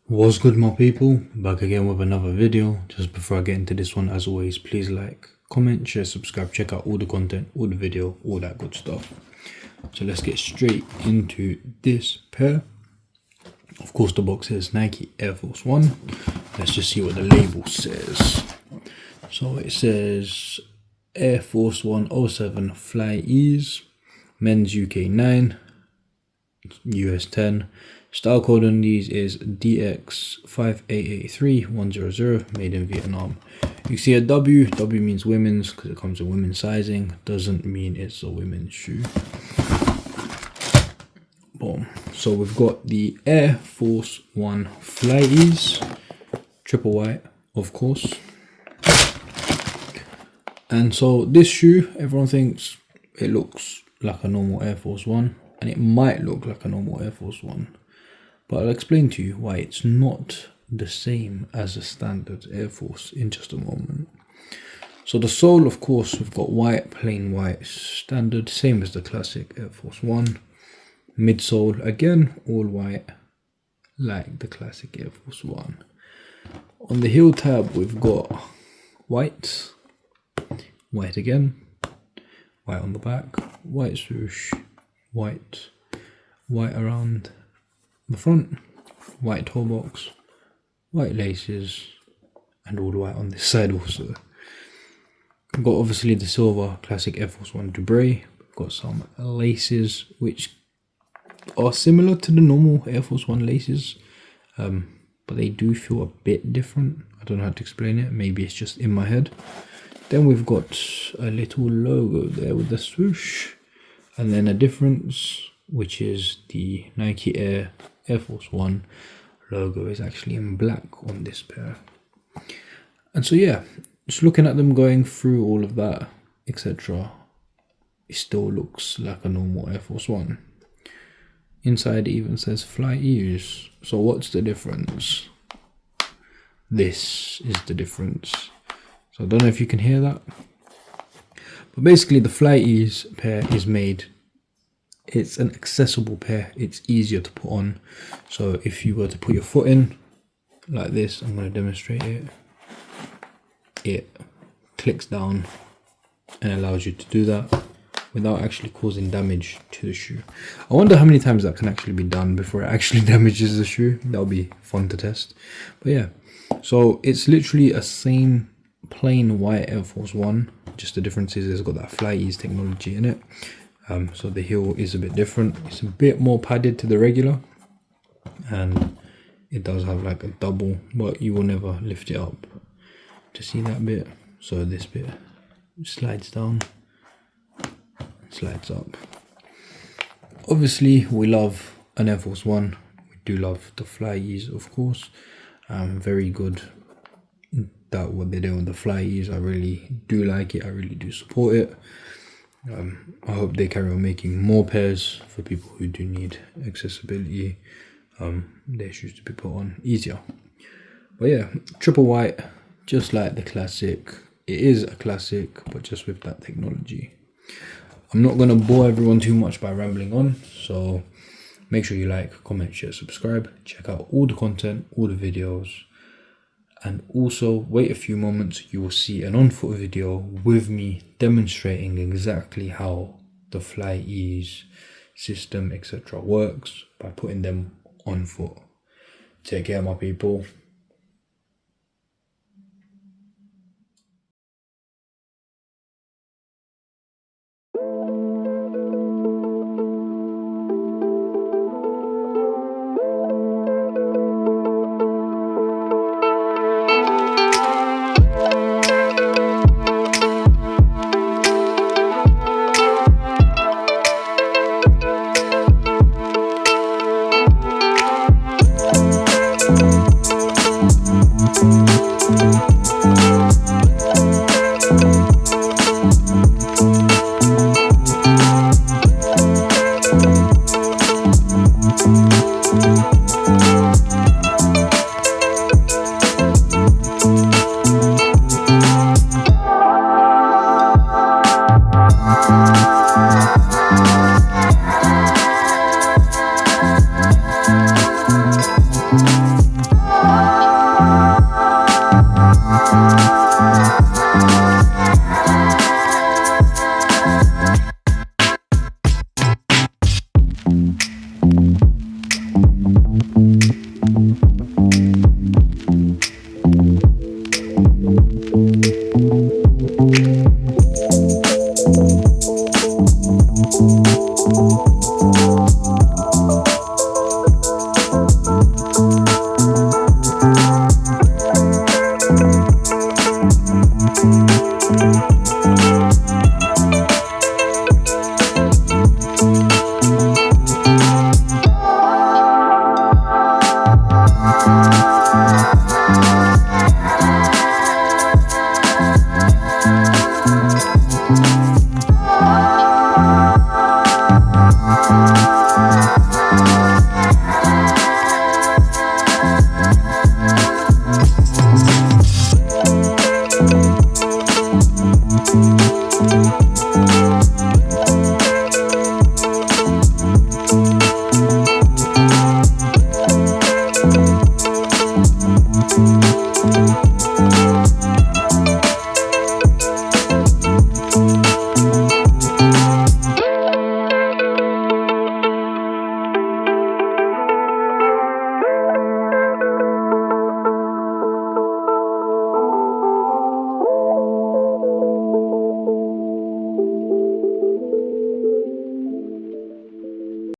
What's good, my people? Back again with another video. Just before I get into this one, as always, please like, comment, share, subscribe, check out all the content, all the video, all that good stuff. So let's get straight into this pair. Of course, the box says Nike Air Force One. Let's just see what the label says. So it says Air Force One 07 Flyease, men's UK 9, US 10. Style code on these is DX5883100, made in Vietnam. You see a W. W means women's because it comes in women's sizing. Doesn't mean it's a women's shoe. Boom. So we've got the Air Force One Flyease, triple white, of course. And so this shoe, everyone thinks it looks like a normal Air Force One, and it might look like a normal Air Force One. But I'll explain to you why it's not the same as a standard Air Force in just a moment. So the sole, of course, we've got white, plain white, standard, same as the classic Air Force One. Midsole, again, all white, like the classic Air Force One. On the heel tab, we've got white, white again, white on the back, white swoosh, white, white around the front, white toe box, white laces, and all white on this side also. We've got obviously the silver classic Air Force One Dubray. We've got some laces which are similar to the normal Air Force One laces, but they do feel a bit different. I don't know how to explain it, maybe it's just in my head. Then we've got a little logo there with the swoosh, and then a difference, which is the Nike Air Force One logo is actually in black on this pair. And so yeah, just looking at them, going through all of that, etc., it still looks like a normal Air Force One. Inside it even says Flyease. So what's the difference? This is the difference. So I don't know if you can hear that, but basically the Flyease pair is made, it's an accessible pair, it's easier to put on. So if you were to put your foot in like this, I'm going to demonstrate it, it clicks down and allows you to do that without actually causing damage to the shoe. I wonder how many times that can actually be done before it actually damages the shoe. That'll be fun to test. But yeah, so it's literally a same plain white Air Force One, just the difference is it's got that Flyease technology in it. So the heel is a bit different, it's a bit more padded to the regular, and it does have like a double, but you will never lift it up to see that bit. So this bit slides down, slides up. Obviously we love an Air Force One, we do love the Flyease, of course. Very good that what they're doing with the Flyease, I really do like it, I really do support it. I hope they carry on making more pairs for people who do need accessibility, their shoes to be put on easier. But yeah, triple white, just like the classic. It is a classic, but just with that technology. I'm not going to bore everyone too much by rambling on, so make sure you like, comment, share, subscribe, check out all the content, all the videos. And also wait a few moments, you will see an on foot video with me demonstrating exactly how the Flyease system, etc., works by putting them on foot. Take care, my people.